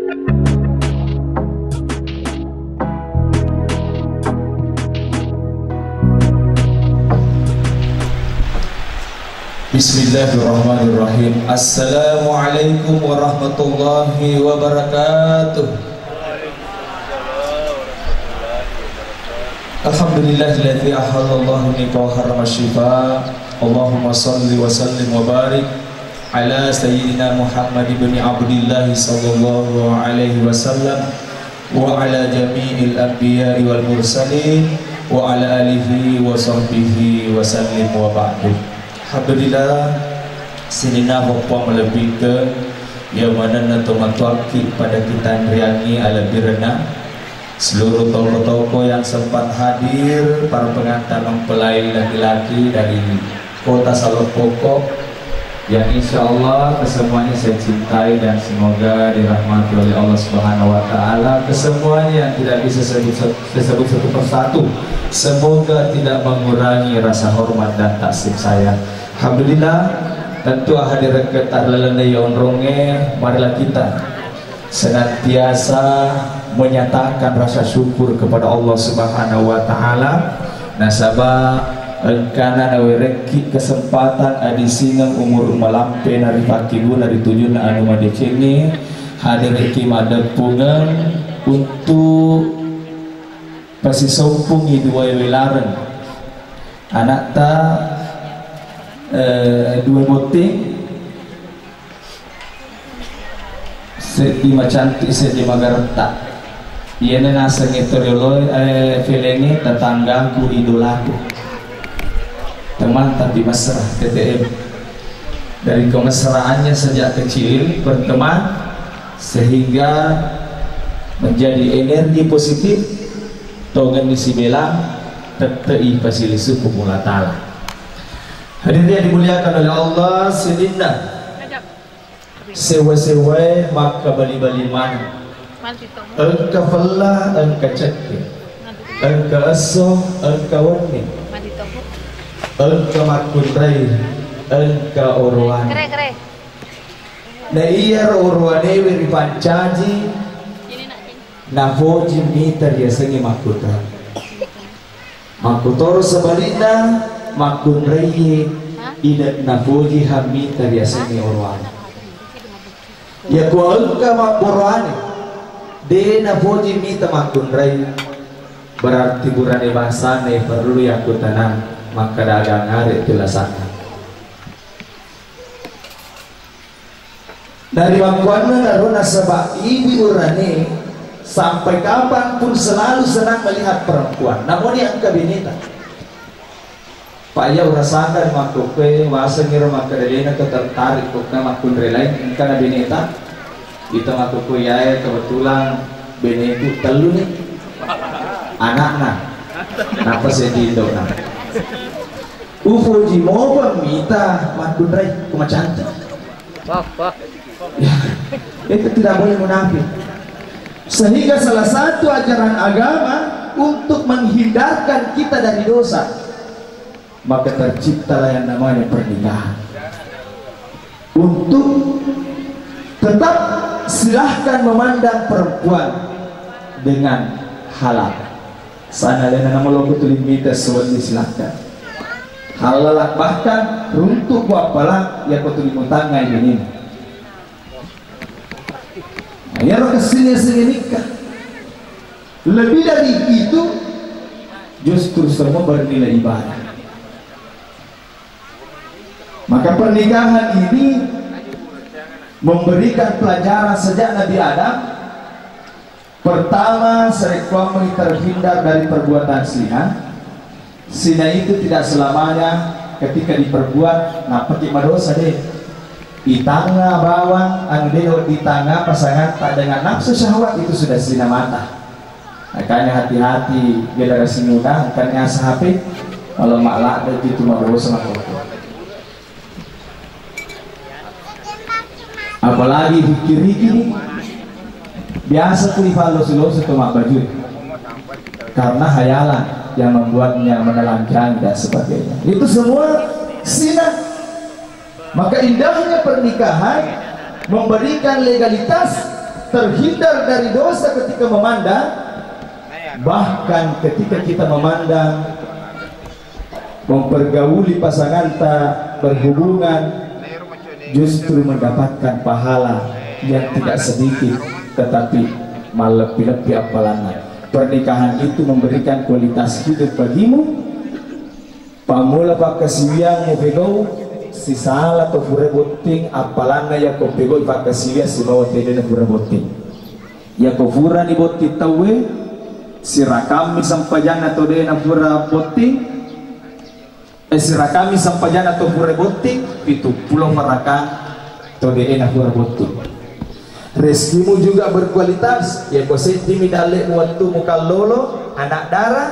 Bismillahirrahmanirrahim. Assalamualaikum warahmatullahi wabarakatuh. Alhamdulillahilladzi ahallallahu nikah harama syifa. Allahumma salli wa sallim wa barik ala sayyidina Muhammad ibn Abdillah sallallahu alaihi wasallam wa ala jami'il anbiya'i wal mursalin wa ala alihi wa sahbihi wa sallim wa ba'du. Alhamdulillah, sinina hoppa melebihkan yang mana natomatuaki pada kita riangi ala birna seluruh toko-toko yang sempat hadir, para pengantar mempelai laki-laki dari kota Salopoko yang insya Allah kesemuanya saya cintai dan semoga dirahmati oleh Allah Subhanahu Wa Taala. Kesemuanya yang tidak bisa disebut satu persatu, semoga tidak mengurangi rasa hormat dan taksir saya. Alhamdulillah, tentu hadir ketar lelenai onronge, marilah kita senantiasa menyatakan rasa syukur kepada Allah Subhanahu wa taala. Nasabah engkana nawe reki kesempatan adi singeng umur malampe nari pakibu nari tujuh na anu madeceni hadir reki madepungan untuk pasisompung dua wilaran anak ta dua moting sedima cantik sedima garta ia nasa ngetorioloy felengi tetanggaku idolaku teman tapi mesra TTM dari kemesraannya sejak kecil berteman sehingga menjadi energi positif tongan isi belang tetei pasilisu kumula ta'ala. Hadirin yang dimuliakan oleh Allah, sedina sewa-sewa maka bali-bali mana engka felah, engka cekik, engka asoh, engka warni, engka makun rai, engka orwan. Na iya orwane wiri pancaji na hoji mita dia sengi makuta makutor sebalina makun rai idat na hoji hamita dia sengi orwan ya ko engka makorwane de na hoji mita makun rai berarti burane bahasane perlu yang kutanam maka dagang hari tilasana dari bangkuannya naruna sebab ibi urane sampai kapanpun selalu senang melihat perempuan namun yang kabineta Pak ya urasakan makuke wasa ngira makadalena ketertarik pokna makun relain engka bineta itu makuku ya kebetulan beneku telu nih anak napa sedido na ufuji moba mita makun rai kuma cantik ya, itu tidak boleh munafik sehingga salah satu ajaran agama untuk menghindarkan kita dari dosa maka terciptalah yang namanya pernikahan untuk tetap silahkan memandang perempuan dengan halal sana dan nama logo tulimita sewani silahkan halal bahkan runtuh wapalah ya kau tulimutangai ini ya lo kesini nikah lebih dari itu justru semua bernilai ibadah. Maka pernikahan ini memberikan pelajaran sejak Nabi Adam. Pertama, sereklame terhindar dari perbuatan zina. Zina itu tidak selamanya ketika diperbuat nampaknya madosa deh. Di tangga bawang, anu di tangga pasangan tak dengan nafsu syahwat itu sudah zina mata. Makanya hati-hati generasi muda, makanya sahabat kalau maklak itu madosa sama apalagi pikir-pikir biasa kulifalo-silo setelah baju karena hayalan yang membuatnya menelanjangi dan sebagainya itu semua zina. Maka indahnya pernikahan memberikan legalitas terhindar dari dosa ketika memandang, bahkan ketika kita memandang, mempergauli pasangan tak berhubungan, justru mendapatkan pahala yang tidak sedikit, tetapi malah lebih apalannya. Pernikahan itu memberikan kualitas hidup bagimu. Pamula pakasiwiang mo pego si sala to fure boting apalana ya ko pego pakasiwia si bawa tede na fure boting ya ko fura ni boting tawe si rakami sampajana to de na fure boting si rakami sampajana to fure boting itu pulau maraka to de na fure boting. Rezekimu juga berkualitas ya ko sentimi dale waktu muka lolo anak darah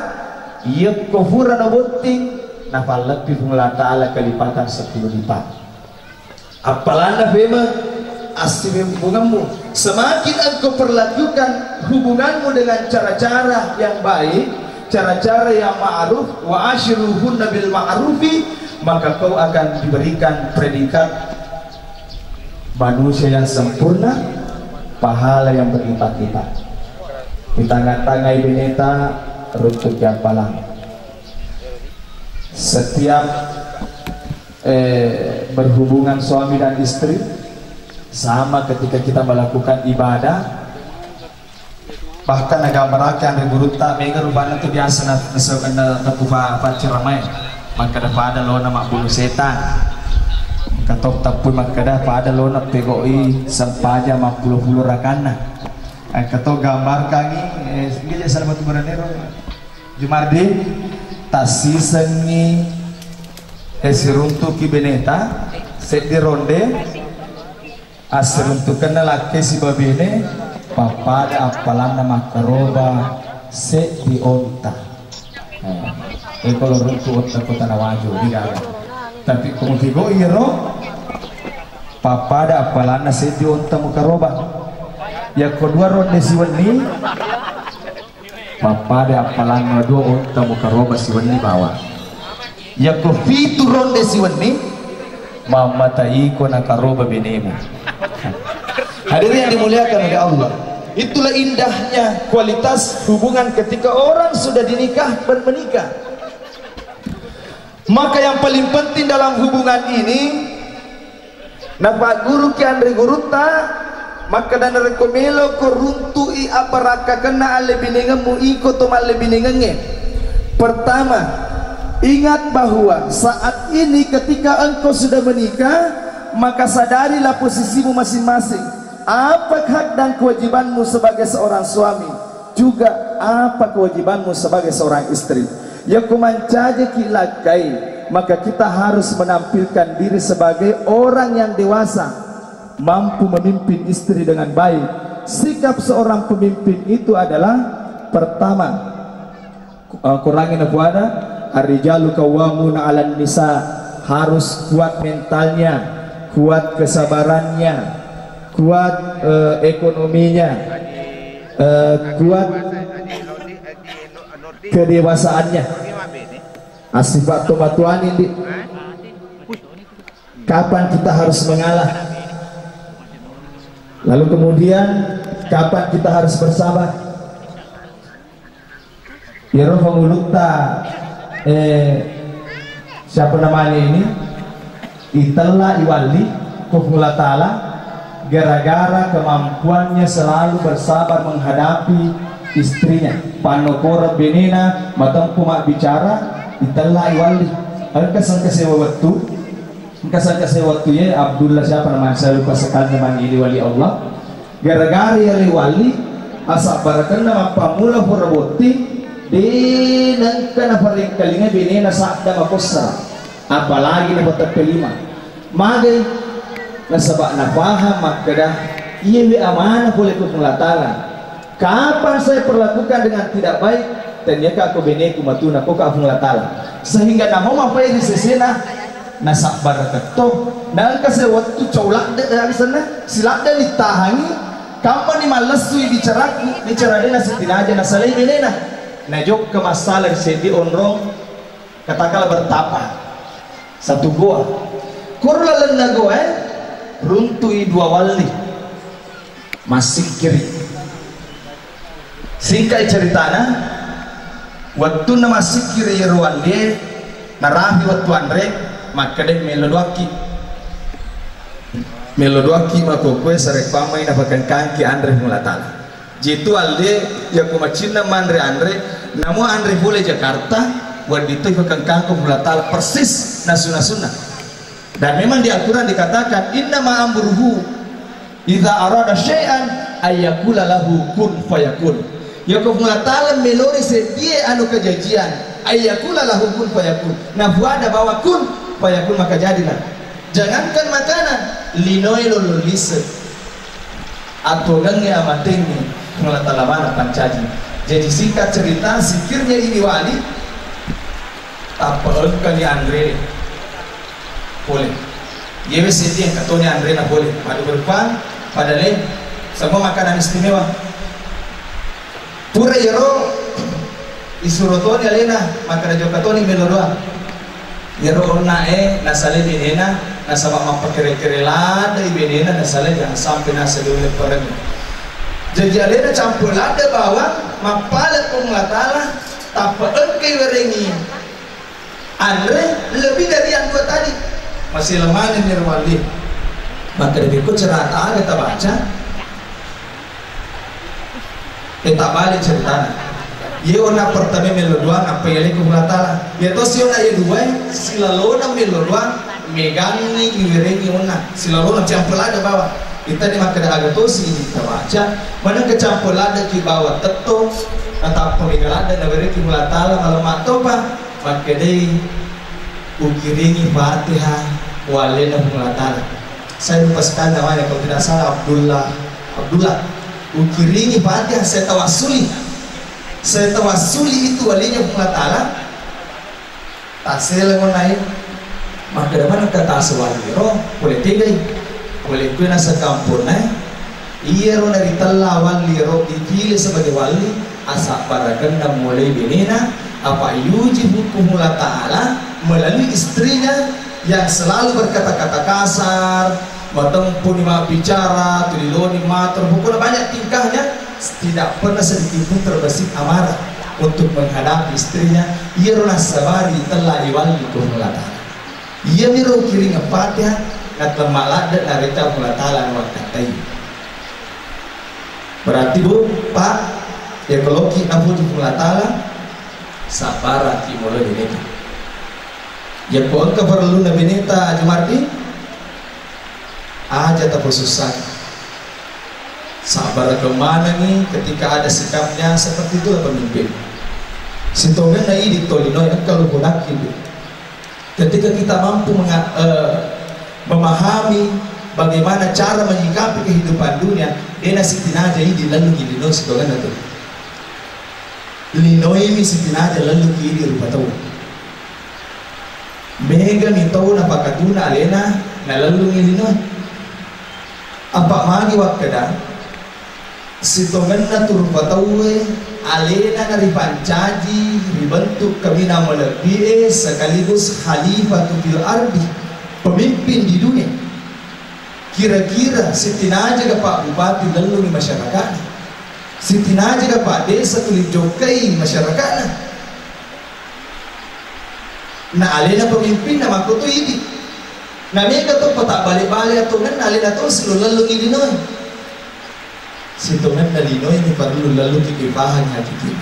ya ko fura na boting nafal lebih Allah Ta'ala kelipatan 10 lipat. Apalagi memang asli hubunganmu, semakin engkau perlakukan hubunganmu dengan cara-cara yang baik, cara-cara yang ma'ruf, wa ashiruhunna bil ma'rufi, maka kau akan diberikan predikat manusia yang sempurna, pahala yang berlipat-lipat. Di tangan-tangan bineta runtuh jampalang. Setiap berhubungan suami dan istri sama ketika kita melakukan ibadah, bahkan agak merakan riburuta mega rubana itu biasa na pufa ramai maka pada lo nama bulu setan katok tapu maka pada lo na pegoi sampaja mapuluh rakana katok gambar kami gila salah batu beranero Jumardi tasisangi esiruntu ki beneta set di ronde asiruntu kena laki si babine papada apalana makaroba set di onta kalau runtu onta kota nawaju tidak tapi kumukigo iro papada apalana set di onta makaroba yang kedua ronde si wani papada apalan dua unta muka roba si wani bawa ya kopi turun de si wani mama taiko nakaroba benemu. Hadirin yang dimuliakan oleh Allah, itulah indahnya kualitas hubungan ketika orang sudah dinikah dan menikah. Maka yang paling penting dalam hubungan ini napa guru ki andre guruta maka dan rekomelo ko runtui aparaka kena ale binengemu iko to male binengenge. Pertama, ingat bahwa saat ini ketika engkau sudah menikah, maka sadarilah posisimu masing-masing. Apa hak dan kewajibanmu sebagai seorang suami, juga apa kewajibanmu sebagai seorang istri. Ya kumancaje kilakai, maka kita harus menampilkan diri sebagai orang yang dewasa, mampu memimpin istri dengan baik. Sikap seorang pemimpin itu adalah pertama, kurangin puada ar-rijalu qawwamuna 'alan nisa, harus kuat mentalnya, kuat kesabarannya, kuat ekonominya, kuat kedewasaannya. Asifat tobatuan ini kapan kita harus mengalah. Lalu kemudian kapan kita harus bersabar? Ya roh pengulukta siapa namanya ini? Italla iwali kufula ta'ala, gara-gara kemampuannya selalu bersabar menghadapi istrinya. Panokora benena matampu mak bicara italla iwali. Angkasan kasewa waktu ya Abdullah siapa namanya saya lupa sekali namanya ini wali Allah. Gara-gara ya wali asak barakan nama pamula puraboti di nangkana paling kalinya benena sakda makosa, apalagi na batak kelima magay nasabak na paham makada iya amanah boleh ku penglataran. Kapan saya perlakukan dengan tidak baik ternyata aku beneku matuna kok aku penglataran sehingga namo mapai di sesena nasak barakato dan kasi waktu colak dari sana silak dan ditahangi kapan ni malas tu bicara dena setinaja nasalai benena najok ke masalah sedi onrong katakanlah bertapa satu goa kurlalan na goa runtui dua wali masih kiri. Singkai ceritana, waktu na masih kiri ruan dia narahi waktu andre maka dia melodoaki makokwe sarek pamai na pakan kaki andre mulatala. Jitu alde ya kumacina mandre andre namu andre boleh Jakarta wadito pakan kaki mulatala persis nasuna. Dan memang di Al-Quran dikatakan inna ma'amruhu idza arada syai'an ayyakula lahu kun fayakun. Ya kumulatalan melori setie anu kejajian ayyakula lahu kun fayakun. Nah buada bawa kun fayakun maka jadilah. Jangankan makanan linoi lololise atau gange amatengi mulatala mana pancaji. Jadi singkat cerita sikirnya ini wali apa kali Andre boleh. Yewe seti yang katanya Andre na boleh. Madu berpan pada lain semua makanan istimewa. Pura yero isurotoni alena makanan jokatoni meloroa. Yero nae nasale binena nasama mapakere-kerelada ibinena nasale jangan sampai nasale oleh perang. Jadi alena campur lada bawang mapalat pengulatala tapa engkei werengi. Andre lebih dari yang dua tadi masih lemah nih Wali. Maka dari itu cerita kita baca kita balik ceritanya. Ye ona pertama melodua apa yang lagi kulatala. Ye to si ona ye dua silalona melodua megani iwirengi ona silalona campelada bawah. Kita di makan agak tosi ini kita baca mana kecampelada ki bawah teto atau pemingalada naberi kulatala malam matopa maka dari ukiringi Fatihah walena mulatala. Saya lupa sekali namanya kalau tidak salah Abdullah ukiringi Fatihah saya tawasuli itu walinya mulatala tasel ngonai maka mana kata sewaliro boleh tigai boleh kena sekampurna iya ro dari tella waliro dipilih sebagai wali asak parakan dan mulai binina apa yuji hukum Allah Ta'ala melalui istrinya yang selalu berkata-kata kasar, bertempur di bicara, tuliloni matur, pokoknya banyak tingkahnya, tidak pernah sedikit pun terbesit amarah untuk menghadapi istrinya. Ia rona sabari telah iwali hukum Allah Ta'ala. Ia miro kiri ngepatnya, ngatlemak ladat narita Allah Ta'ala wakatai. Berarti bu, Pak, ya kalau kita hukum Allah Ta'ala sabara ki mulai bineta ya pun keperlu na bineta ajumarti aja tak susah sabar kemana nih ketika ada sikapnya seperti itu pemimpin sintongan na ini tolino yang kalau budak hidup ketika kita mampu memahami bagaimana cara menyikapi kehidupan dunia dena sitina aja ini lalu gilino sintongan itu linoi mi sitina aja lalu kiri rupa tahu mega mi tahu na pakatuna alena na lalu linoi apa magi wakada sitongan na turupa tahu alena na ripancaji dibentuk kami nama lebih sekaligus khalifah fil ardi pemimpin di dunia kira-kira sitina aja ke Pak Bupati lalu di masyarakat sitina aja ke Pak Desa tulis jokai masyarakatnya na alena pemimpin nama aku tuh ini na mereka tuh petak balik-balik atau kan alena tuh selalu lalu ini noy situngan na linoy ini perlu lalu kikipahan hakikin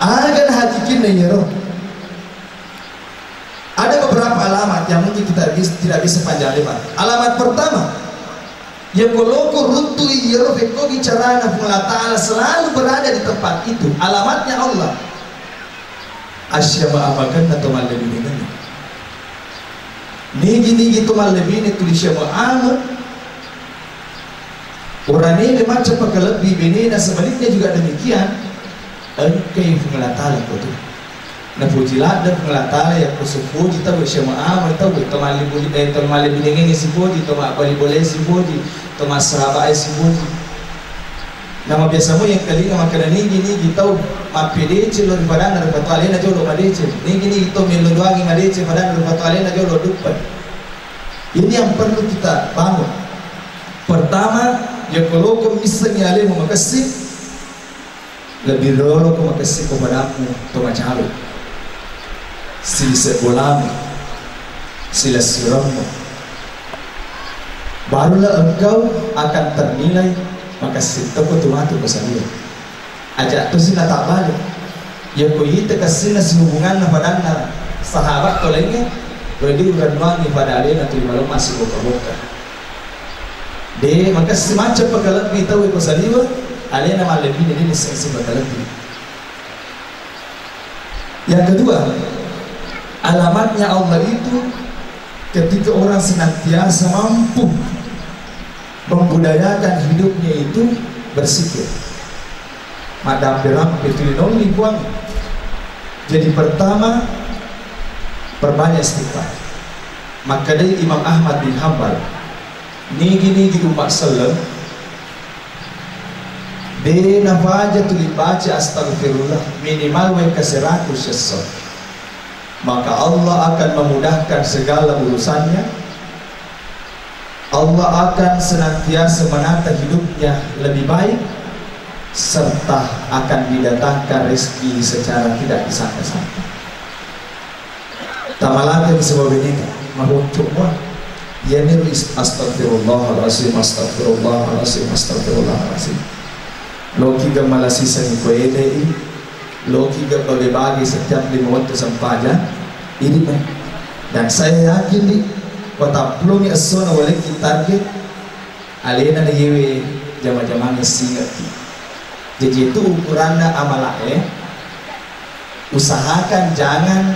agan hakikin na yero ada beberapa alamat yang mungkin kita tidak bisa panjang lebar. Alamat pertama yang koloko runtu yero beko bicara Allah Ta'ala selalu berada di tempat itu alamatnya Allah asyama amakan atau malebini nigi itu malebini tulis syama amat orang ini macam lebih benina sebaliknya juga demikian engkau Allah Ta'ala itu na pujilah dan pengelatala yang kusupuji tahu syama amat tahu temalebini ini si puji temal boleh si puji temal sahabat si puji nama biasamu yang kali nama kena nigi tahu mapidece lo daripada na dapat alena jauh lo madece nigi itu melo doangi madece pada na dapat alena jauh lo dupan ini yang perlu kita bangun pertama ya kalau kau misalnya ale mau makasih lebih dulu kau makasih kepadamu tu macam apa sila sebolamu sila suramu barulah engkau akan ternilai makasih tu kau tuh kesannya ajak tu sila tak balik ya kau itu kasih nasi hubungan pada sahabat kau lagi jadi uran pada ale nanti malam masih boka-boka de maka semacam pekalat kita we kosaliwa ale nama lebih jadi niseng pekalat. Yang kedua, alamatnya Allah itu ketika orang senantiasa mampu membudayakan hidupnya itu bersikir. Madam berang petulin ni buang. Jadi pertama perbanyak istighfar. Maka dari Imam Ahmad bin Hanbal nigi umat salam de nafaja tuli baca astagfirullah minimal we ke 100 syesor, maka Allah akan memudahkan segala urusannya. Allah akan senantiasa menata hidupnya lebih baik serta akan didatangkan rezeki secara tidak disangka-sangka. Tamalaka di sebab ini mahucukwa ya niris astagfirullahaladzim astagfirullahaladzim astagfirullahaladzim loki ga malasisa ni koede loki ga bagi setiap 5 waktu sempaja ini kan. Dan saya yakin nih kota plumi asona wale target alena ni yewe jama-jamanya singati. Jadi itu ukurannya amalae usahakan jangan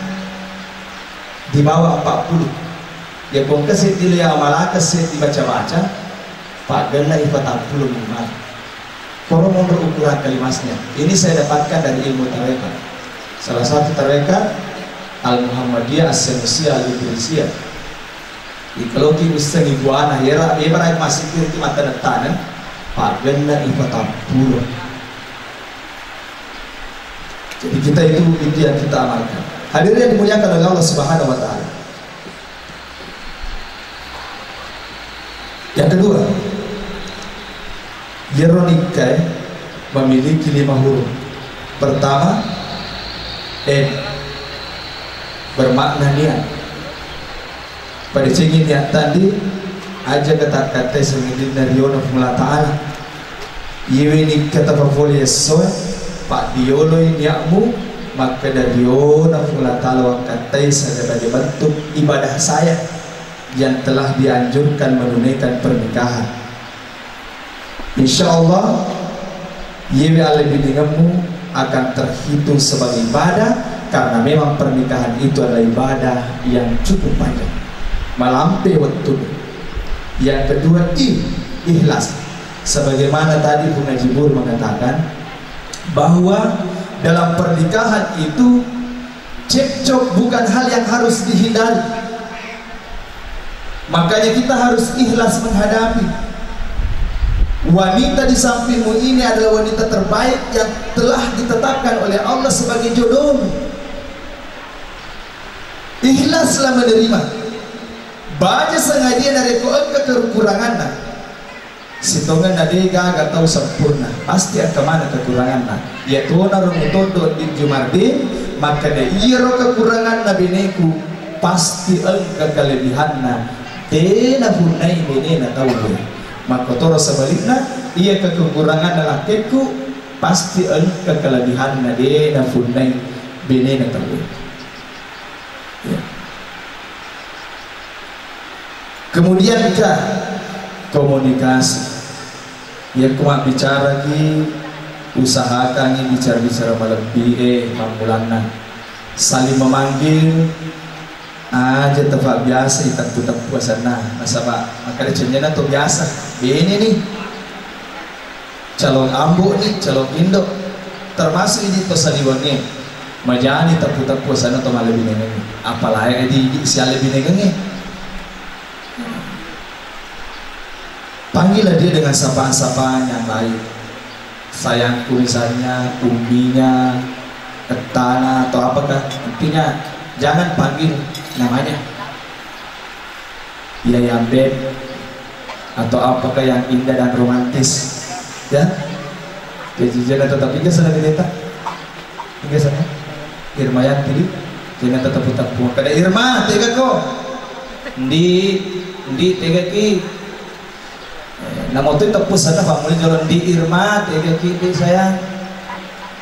di bawah 40. Ya kong kasi dilihat amalaka set dibaca-baca Pak Gana ifatapul minimal. Kalau mau berukuran kalimasnya, ini saya dapatkan dari ilmu tarekat. Salah satu tarekat Al-Muhammadiyah As-Sanusia Al-Idrisiyah. Kalau kita bisa ibuana ya, ibarat masih itu mata tanah Pak Gana ifatapul. Jadi kita itu yang kita amalkan. Hadirin yang dimuliakan oleh Allah Subhanahu Wa Taala. Yang kedua, Yeronikai memiliki 5 huruf. Pertama, bermakna niat. Pada segi niat tadi, aja kata-kata semidin dari Allah Ta'ala. Ini kata favorit soal, Pak Dioloi niatmu, maka dari Allah Ta'ala katai sebagai bentuk ibadah saya yang telah dianjurkan menunaikan pernikahan. Insya Allah yewe alibidingamu akan terhitung sebagai ibadah karena memang pernikahan itu adalah ibadah yang cukup panjang melampaui waktu. Yang kedua ikhlas, sebagaimana tadi Bung Najibur mengatakan bahwa dalam pernikahan itu cekcok bukan hal yang harus dihindari. Makanya kita harus ikhlas menghadapi. Wanita di sampingmu ini adalah wanita terbaik yang telah ditetapkan oleh Allah sebagai jodohmu. Ikhlaslah menerima. Baca sengaja dari kekurangan. Sitongan nadega gak tahu sempurna. Pasti akan mana kekurangan. Ya Tuhan rumutondo di Jumardi, maka dia iro kekurangan nabineku pasti engkau kelebihanna. Dena punai menena tahu maka toro sebaliknya ia kekurangan lakiku pasti engkau kelebihan dena punai menena tahu ya. Kemudian komunikasi yang kuat bicara lagi usahakan ini bicara lebih mampulanna saling memanggil aja tempat biasa itak puasa nasabah maka cendernya tuh biasa ini nih calon ambu nih calon indo termasuk ini tuh saliwannya majani tak puasa atau malah lebih nengen apalagi di sial lebih nengen panggillah dia dengan sapaan-sapaan yang baik sayangku misalnya umbinya ketana atau apakah intinya jangan panggil namanya ya beb atau apakah yang indah dan romantis ya. Jadi jangan tetap tiga sana kita tiga sana Irma yang tadi jangan tetap putar pun kada Irma tiga kok di tiga ki namun itu tepus sana pamuli jalan di Irma tiga ki sayang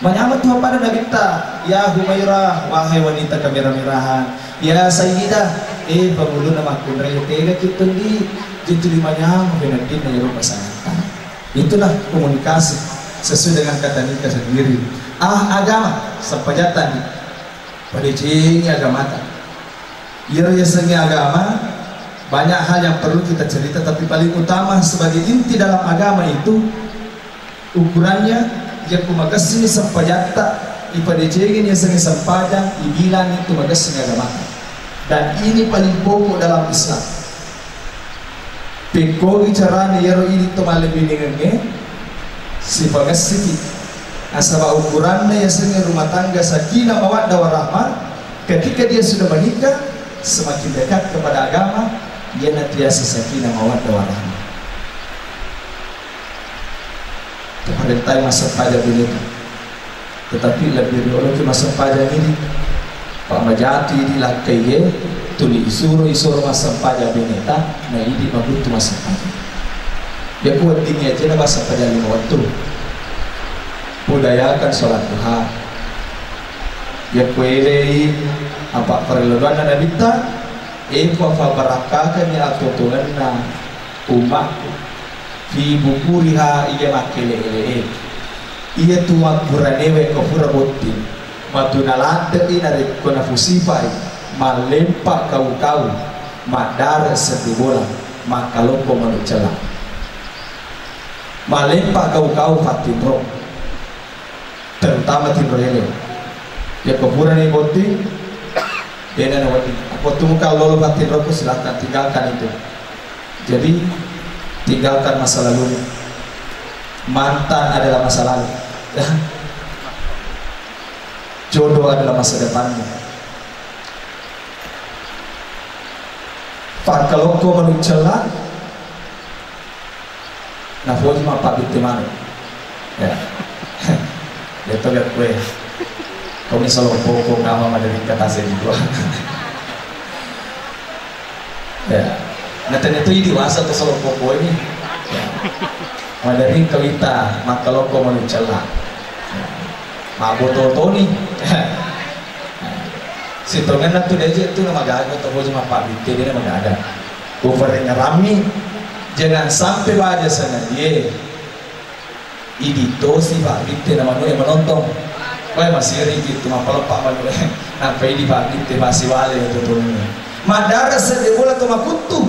banyak tuh pada kita ya Humairah wahai wanita kemerah-merahan ya Sayyidah pemulu nama kunrai tiga kita di jadi limanya mengenai dari rumah sana itulah komunikasi sesuai dengan kata nikah sendiri. Agama sepajatan pada ciri agama ya agama banyak hal yang perlu kita cerita, tapi paling utama sebagai inti dalam agama itu ukurannya yang kumagasini sepajata ipada ciri yang sangat sempajan ibilan itu magasini agama, dan ini paling pokok dalam Islam. Pekogi caranya yaro ini to malebiningenge sifagas siti asaba ukurannya ya sering rumah tangga sakinah mawaddah warahmah. Ketika dia sudah menikah semakin dekat kepada agama, dia nantiasa sakinah mawaddah warahmah. Kepada masa pajak ini, tetapi lebih dulu ke masa pajak ini Pak Majati dilakai ye tuli isuru masa pajak bineta na ini mabutu masa pajak ya kuat tinggi aja na masa pajak 5 waktu budayakan sholat duha ya kuelei apa perluan na nabita fa barakakan ya atutungan na umat fi bukuriha iya makele iya tuwa kuranewe kofura botin matunalada inari kona fusifai malempak kau madara setibola makaloko manucela malempak kau fatinro terutama tinro ele ya kofura ni botin dena na wati aku tuh kalau fatinro ku silakan tinggalkan itu. Jadi tinggalkan masa lalu. Mantan adalah masa lalu. Jodoh adalah masa depanmu. Pak kalau kau menuncela, nah boleh apa bitemano? Ya, itu lihat gue. Kau misalnya pokok nama dari kata saya juga. Ya. Nah ternyata ini dewasa atau solo popo ini ya. Madari kawita makalo ko manuncala maboto nih sitongan na tu deje tu na magago to bojo mapabite dia na magada covernya rami jangan sampai baca sana ye idito si babite na manu yang menonton kau masih rigi tu mapalopak manu sampai di babite masih wale itu turunnya madara sedebola tu makutu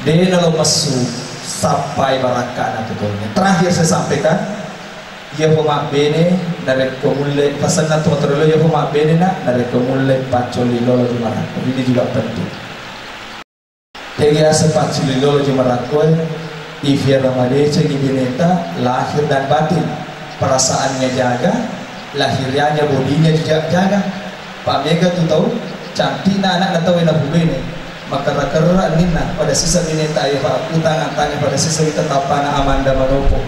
dia lalu masuk sampai barakah nak turunnya. Terakhir saya sampaikan, ia pemak bene dari kemuliaan pasal nak tuan terlalu ia pemak bene nak dari kemuliaan pacoli lolo di Marako. Ini juga penting. Dia sepacoli lolo di Marako, ifir Ramadhan cegi bineta lahir dan batin, perasaannya jaga, lahiriannya bodinya juga jaga. Pak Mega tu tahu, cantiknya anak tahu yang bene. Maka rakara nina pada sisa bineta ya Pak utang tanya pada sisa kita tapana Amanda Manopo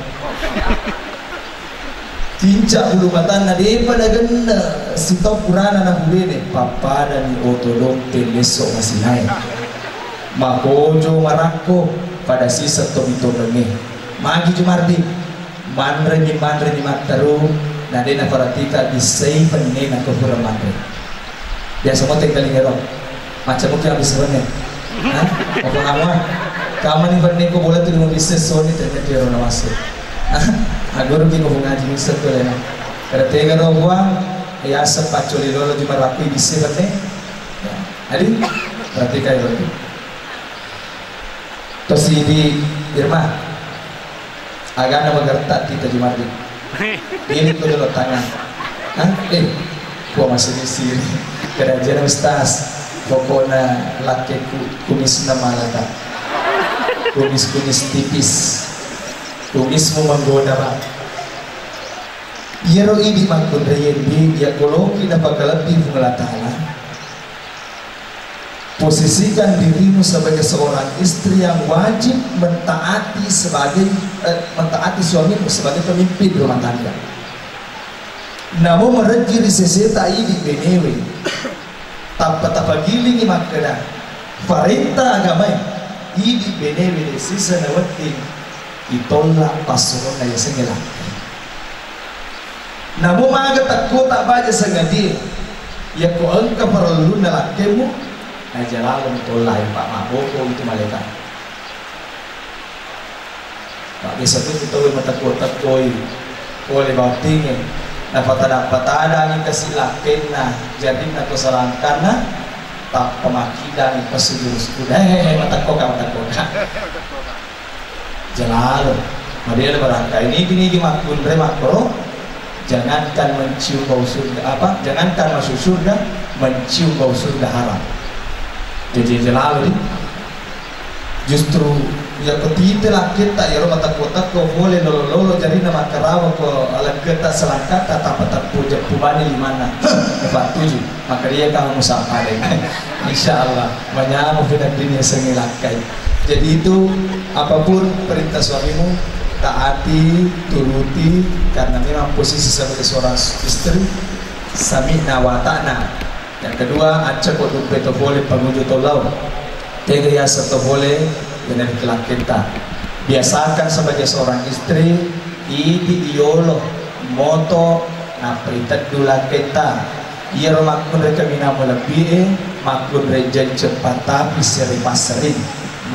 tinca bulu batana dia pada genda si top purana na bubene papa dan otodom teleso masih naik makojo marako pada sisa tobito nenge magi jumardi mandre ni mataru na dena paratika di sei penne na ko pura mandre dia semua tinggal ngero macam mungkin habis sebenarnya, apa kamu? Kamu ni pernah ko bola tu dengan bisnes Sony ternyata dia orang masuk. Agor kita ko ngaji bisnes tu lena. Kalau tega doang, ya sempat curi lolo di Merapi bisnes pernah. Adi, berarti kaya berarti. Terus di Irma, agak nama gertak kita Jumardi. Ini tu dulu tangan. Gua masih di sini. Kerajaan Ustaz. Pokoknya laki kumis nama lata kumis tipis kumismu menggoda pak yaro ini makun reyendi ya koloki dapat lebih mengelatala Posisikan dirimu sebagai seorang istri yang wajib mentaati suamimu sebagai pemimpin rumah tangga. Namun meregi di seseta ini benewe tapa giling makna perintah agama ini benewe di sisa nawati itolak pasurona ya sengela. Namun maga takut tak baca sengadi ya ko angka perlu nalakemu aja lalu tolak Pak Maboko itu malaikat. Tak bisa tu kita mata kota koi oleh bautingnya. Dapat ada ni kesilakan na jadi nak kesalahkan na tak pemakidan pesidurus kuda mata koka. Jalalu, model barangkali ini makun remakro. Jangankan mencium bau surga jangankan masuk surga, mencium bau surga haram. Jadi jalalu justru ya ketita kita ya rumah takut boleh lolo jadi nama kerawa ko alam kita selangkah tak puja pubani di mana dapat tujuh maka dia kamu musafah insyaallah menyamu dengan dunia sengilakai. Jadi itu apapun perintah suamimu taati, turuti, karena memang posisi sebagai seorang istri sami'na wa ta'na. Yang kedua, acak waktu peto boleh pengunjung tolau tega ya serta boleh dengan kelak kita. Biasakan sebagai seorang istri idi iolo moto na peritat dula kita ia makun reka mina lebih makun rejen cepat tapi seri paserin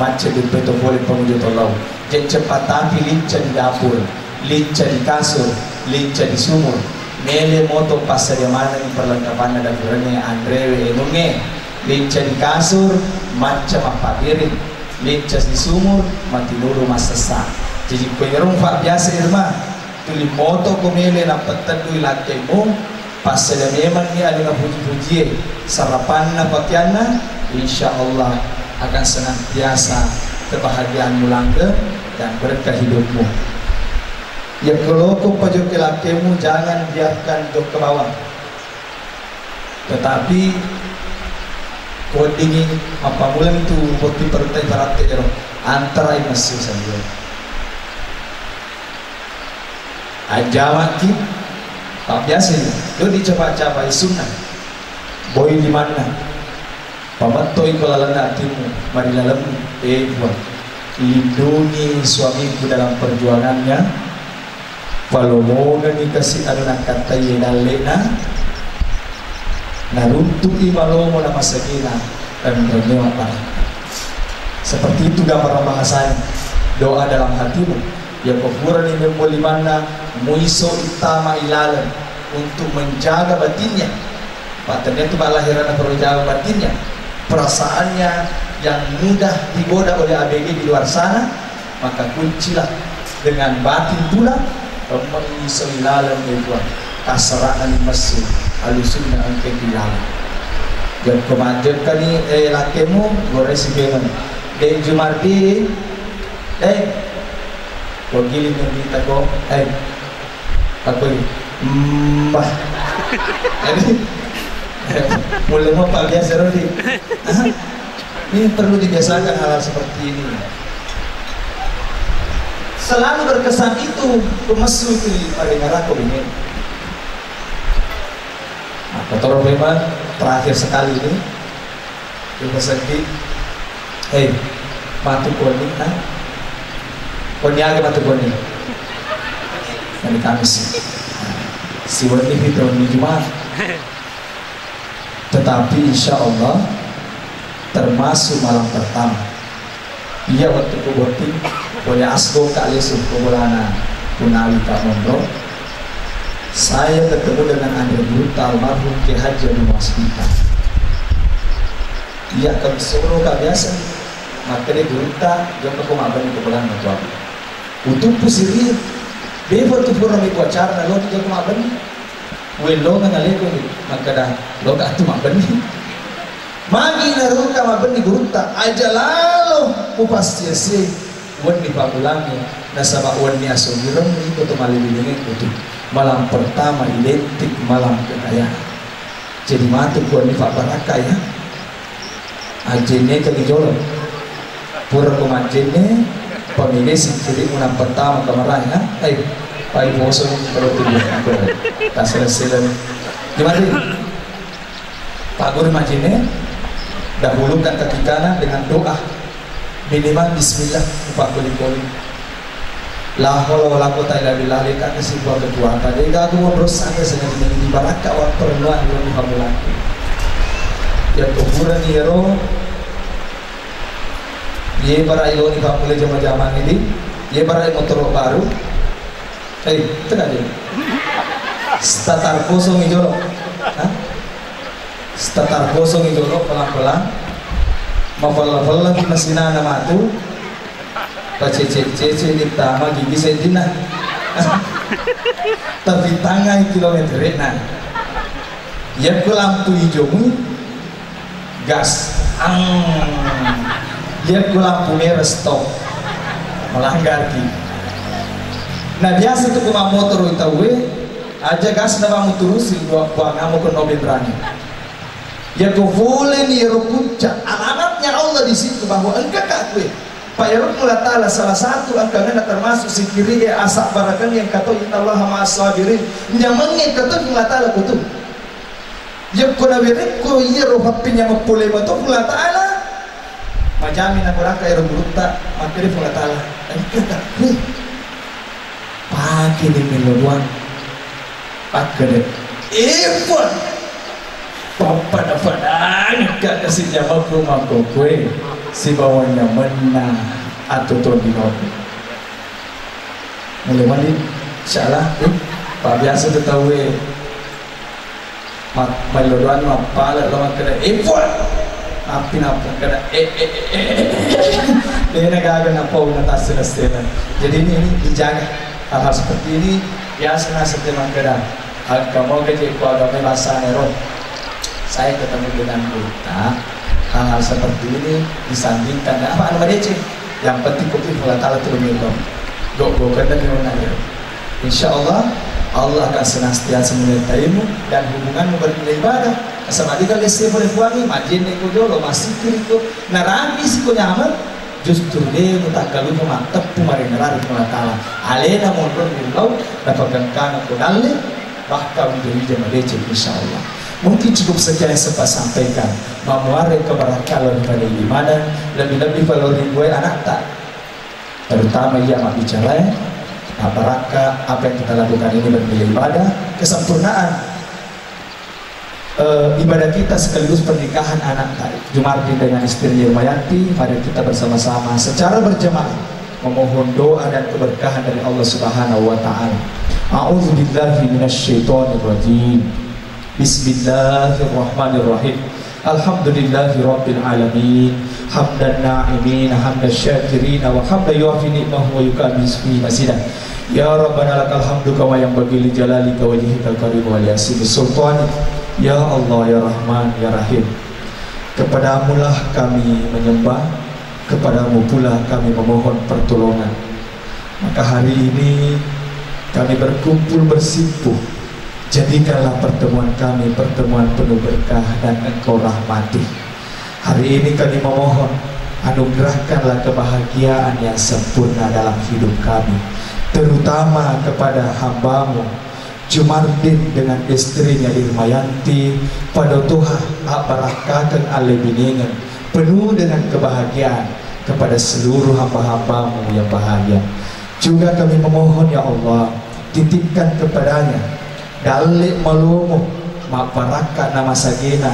macam di peto boleh pengunjung tolau jen cepat tapi lincah di dapur, lincah di kasur, lincah di sumur. Mele moto pasar yang mana ni perlengkapan dan kurangnya Andrewe enunge lincah di kasur macam apa piring, lincah di sumur mati nuru masasa. Jadi penyerung fak biasa irma tuli moto ko mele na petadu ilakemu pasar yang memang ni ada puji-puji sarapan na pakaianna insyaallah akan senantiasa kebahagiaan mulangga dan berkah hidupmu. Ya kalau kau pojok kelakemu jangan biarkan jok ke bawah. Tetapi kau ingin apa mulam itu boti pertai barat terong antara masih saja. Ajawati tak biasa ni. Kau dicoba-coba sunnah. Boy di mana? Pamatoi kalau lana hatimu, mari lalam buat lindungi suamiku dalam perjuangannya. Kalau mau dikasih anak kata yenalena naruntuki malomo na masakina dan berdoa apa seperti itu gambaran bahasanya doa dalam hatimu ya kufuran ini boleh mana muiso itama ilalan untuk menjaga batinnya patenya itu balahiran perlu jaga batinnya perasaannya yang mudah digoda oleh ABG di luar sana maka kuncilah dengan batin tulang mengiso ilalam itu kasaraan masih alusunna angke ilalam dan kemajuan kali lakemu boleh sibenan dan jumarti wagili ngerita ko aku ini mbah jadi mulai mau pak biasa rodi ini perlu dibiasakan hal seperti ini. Selalu berkesan itu kemesu itu pada neraka ini. Nah, kotor memang terakhir sekali ini kita sedih. Matu koni, koni agak matu koni. Hari Kamis. Si wani itu di Jumat. Tetapi insya Allah termasuk malam pertama. Ia waktu kuboti boleh asgo kali sukubolana punawi Pak Mondo. Saya ketemu dengan Andre Brutal almarhum Ki Haji Waspita. Ia akan suruh kak biasa maka dia berita yang aku makan itu bulan betul. Untuk pusiri bebo tu pura mikwa cara lo tu aku makan. Welo ngaleko ni maka dah lo kak tu makan ni. Magi naruka mabeni berita aja lalu upasti sih wani pamulangi nasaba wani asogirong itu tu malibinin itu malam pertama identik malam kekayaan. Jadi matu wani Pak Baraka ya. Ajene kegijolo pura kumajene pemilih si kiri unang pertama kamaranya ayo pai boso kalau tujuh aku tak selesai gimana Pak Guru majene dahulukan kaki kanan dengan doa minimal bismillah Pak Guru la haula wala quwata illa billah lekat si buat kekuatan dia aku mau terus sampai dengan ini baraka wa perluan yang dihamulan ya kuburan hero ye para ilo ni mulai zaman-zaman ini ye para motor baru itu kan dia starter kosong itu starter kosong itu pelan-pelan mafal-fal lagi mesinana matu pacece ditama gigi sedina tapi tangan kilometer nah ya ku lampu hijau gas dia ku lampu merah stop melanggar ki nah biasa tuh kuma motor itu aja gas na kamu terusin buang kamu ke mobil berani ya ku boleh nih rukunca alamatnya Allah di situ bahwa engkau kakwe Pak Yarud Allah Ta'ala salah satu angkanya termasuk si kiri ya asak barakan yang kata inna Allah ma'as-sabirin nyamangnya kata Allah Ta'ala kutu yang kuna wirik ko iya rohapinya mapulay mo to Allah Ta'ala majamin na kurang kaya rumurta makiri Allah Ta'ala pake di miluan pake ipon papada-padaan gak kasih jawab rumah kue si bawahnya menang atau tuh di nopi mulai mandi insyaallah Pak biasa tahu meluruan mapala lo kena ipon api napa kena ini negara napa unatas selesai jadi ini dijaga hal seperti ini biasa setiap kena kamu kecil keluarga bahasa nero saya ketemu dengan kita hal-hal seperti ini disandingkan apa anu DC yang penting kopi Allah Ta'ala turun go kena nanya insyaallah Allah akan senantiasa menyertaimu dan hubunganmu beribadah sama dia kalau saya boleh buangi majin neko dulu masih kiriku narami sih ko nyaman justru dia mutakalu mantap pumari nerari Allah Ta'ala alena mundur bilau dapat gangkana ko dalle bahkan menjadi jemaah DC insyaallah. Mungkin cukup sekian yang sempat sampaikan memuari keberakalan pada ibadah lebih-lebih kalau gue anak tak terutama ia mak bicara baraka apa yang kita lakukan ini bernilai ibadah kesempurnaan ibadah kita sekaligus pernikahan anak tak Jumardi dengan istri Irmayanti mari kita bersama-sama secara berjamaah memohon doa dan keberkahan dari Allah Subhanahu wa Ta'ala. A'udzubillahi minasyaitonirrajim. Bismillahirrahmanirrahim. Alhamdulillahi rabbil alamin. Hamdan na'imin, hamdan syakirin, wa hamdan yuafi ni'mahu wa yukabihi masidah. Ya Rabbana lakal hamdu kama yang bagi li jalalika wajhikal karim wa liasimi sultani. Ya Allah ya Rahman ya Rahim. Kepadamulah kami menyembah, kepadamu pula kami memohon pertolongan. Maka hari ini kami berkumpul bersimpuh. Jadikanlah pertemuan kami pertemuan penuh berkah dan Engkau rahmati. Hari ini kami memohon anugerahkanlah kebahagiaan yang sempurna dalam hidup kami, terutama kepada hambamu Jumardin dengan istrinya Irmayanti pada Tuhan abarakakan alebiningan penuh dengan kebahagiaan kepada seluruh hamba-hambamu yang bahagia. Juga kami memohon ya Allah titipkan kepadanya dalik malumu maparakat nama sagina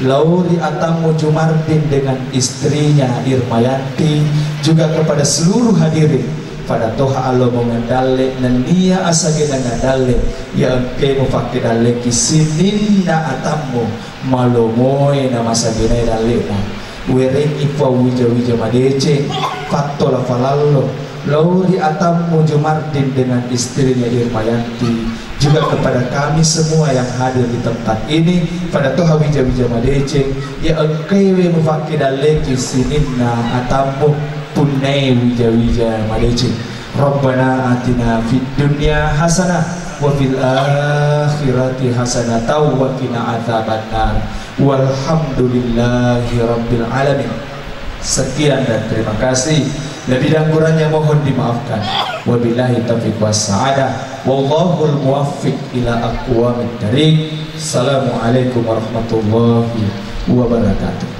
Lauri Atamu Jumardin dengan istrinya Irmayanti juga kepada seluruh hadirin pada toha Allah mengendale nania asagina ngadale yang ke mufakir dale kisininna Atamu malumoy nama sagina dalena wering ipa wija madece faktola falallo Lauri Atamu Jumardin dengan istrinya Irmayanti juga kepada kami semua yang hadir di tempat ini pada Tuhan wija-wija madece ya engkewe mufakidale kisinina Atamu punai wija-wija madece Rabbana atina fid dunya hasanah wa fil akhirati hasanah wa qina adzabannar Walhamdulillahi rabbil alamin. Sekian dan terima kasih. Lebih dan kurangnya mohon dimaafkan. Wabillahi taufiq wassa'adah. Wallahul muwaffiq ila aqwamit thariq. Assalamualaikum warahmatullahi wabarakatuh.